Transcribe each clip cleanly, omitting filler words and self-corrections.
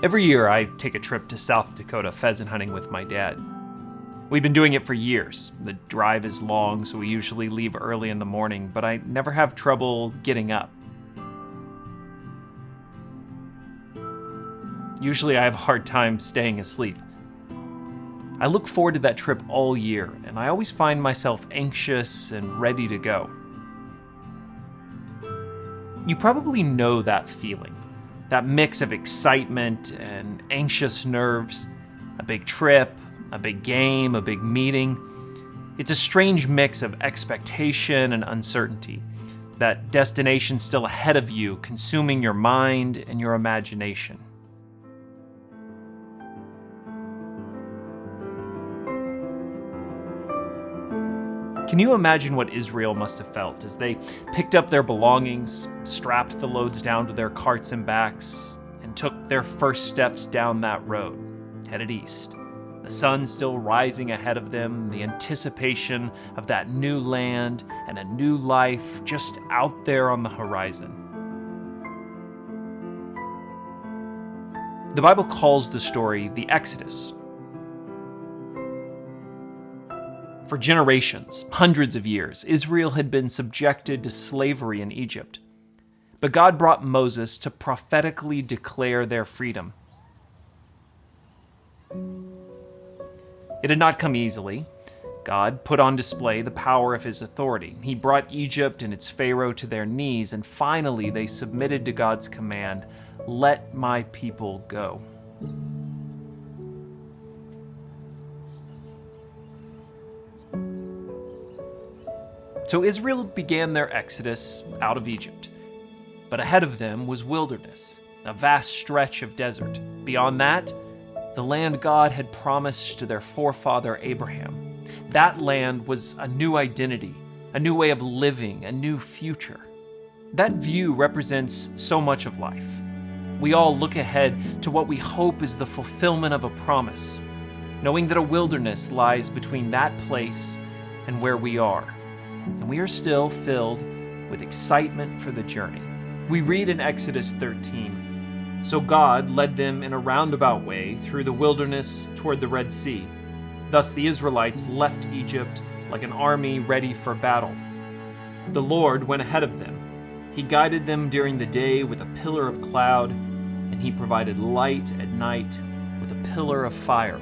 Every year I take a trip to South Dakota pheasant hunting with my dad. We've been doing it for years. The drive is long, so we usually leave early in the morning, but I never have trouble getting up. Usually I have a hard time staying asleep. I look forward to that trip all year, and I always find myself anxious and ready to go. You probably know that feeling. That mix of excitement and anxious nerves, a big trip, a big game, a big meeting. It's a strange mix of expectation and uncertainty. That destination still ahead of you, consuming your mind and your imagination. Can you imagine what Israel must have felt as they picked up their belongings, strapped the loads down to their carts and backs, and took their first steps down that road, headed east? The sun still rising ahead of them, the anticipation of that new land and a new life just out there on the horizon. The Bible calls the story the Exodus. For generations, hundreds of years, Israel had been subjected to slavery in Egypt. But God brought Moses to prophetically declare their freedom. It had not come easily. God put on display the power of his authority. He brought Egypt and its Pharaoh to their knees, and finally they submitted to God's command, "Let my people go." So Israel began their exodus out of Egypt. But ahead of them was wilderness, a vast stretch of desert. Beyond that, the land God had promised to their forefather Abraham. That land was a new identity, a new way of living, a new future. That view represents so much of life. We all look ahead to what we hope is the fulfillment of a promise, knowing that a wilderness lies between that place and where we are. And we are still filled with excitement for the journey. We read in Exodus 13, "So God led them in a roundabout way through the wilderness toward the Red Sea. Thus the Israelites left Egypt like an army ready for battle. The Lord went ahead of them. He guided them during the day with a pillar of cloud, and he provided light at night with a pillar of fire."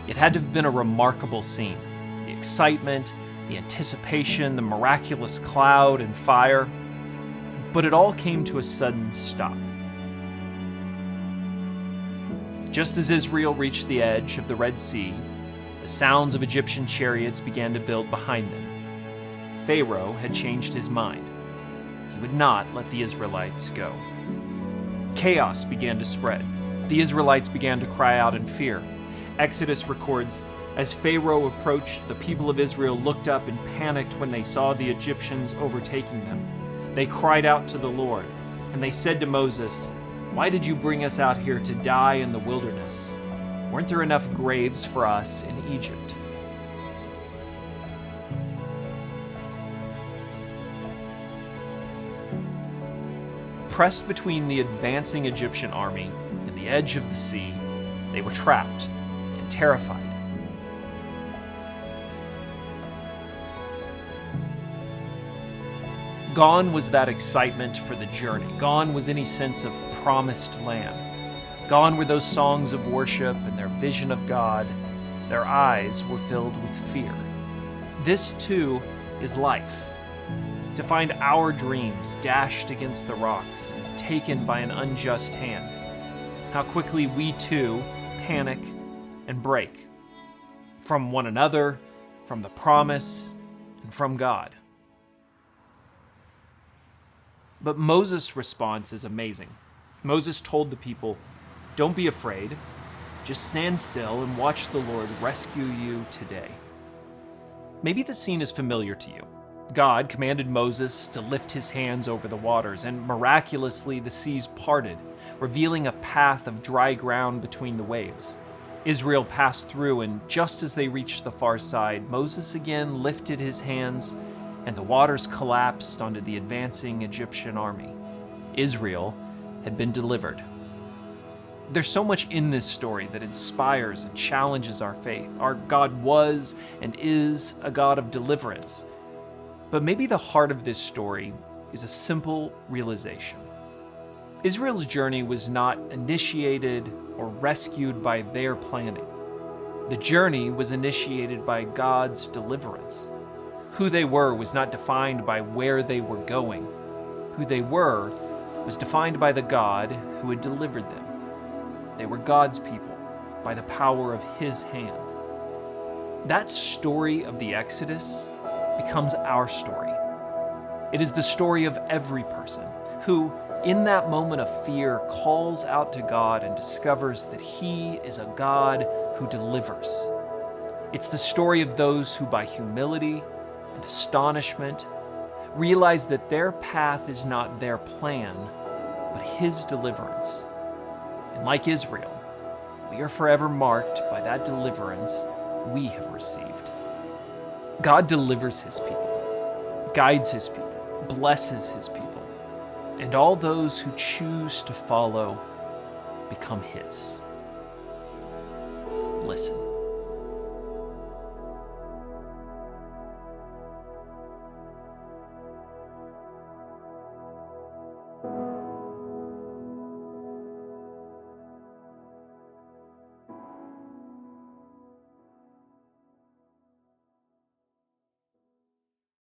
It had to have been a remarkable scene. The excitement, the anticipation, the miraculous cloud and fire. But it all came to a sudden stop. Just as Israel reached the edge of the Red Sea, the sounds of Egyptian chariots began to build behind them. Pharaoh had changed his mind. He would not let the Israelites go. Chaos began to spread. The Israelites began to cry out in fear. Exodus records, "As Pharaoh approached, the people of Israel looked up and panicked when they saw the Egyptians overtaking them. They cried out to the Lord, and they said to Moses, 'Why did you bring us out here to die in the wilderness? Weren't there enough graves for us in Egypt?'" Pressed between the advancing Egyptian army and the edge of the sea, they were trapped and terrified. Gone was that excitement for the journey. Gone was any sense of promised land. Gone were those songs of worship and their vision of God. Their eyes were filled with fear. This too is life. To find our dreams dashed against the rocks and taken by an unjust hand. How quickly we too panic and break. From one another, from the promise, and from God. But Moses' response is amazing. Moses told the people, "Don't be afraid. Just stand still and watch the Lord rescue you today." Maybe the scene is familiar to you. God commanded Moses to lift his hands over the waters, and miraculously the seas parted, revealing a path of dry ground between the waves. Israel passed through, and just as they reached the far side, Moses again lifted his hands, and the waters collapsed onto the advancing Egyptian army. Israel had been delivered. There's so much in this story that inspires and challenges our faith. Our God was and is a God of deliverance. But maybe the heart of this story is a simple realization. Israel's journey was not initiated or rescued by their planning. The journey was initiated by God's deliverance. Who they were was not defined by where they were going. Who they were was defined by the God who had delivered them. They were God's people by the power of His hand. That story of the Exodus becomes our story. It is the story of every person who, in that moment of fear, calls out to God and discovers that He is a God who delivers. It's the story of those who, by humility and astonishment, realize that their path is not their plan, but His deliverance. And like Israel, we are forever marked by that deliverance we have received. God delivers His people, guides His people, blesses His people, and all those who choose to follow become His. Listen.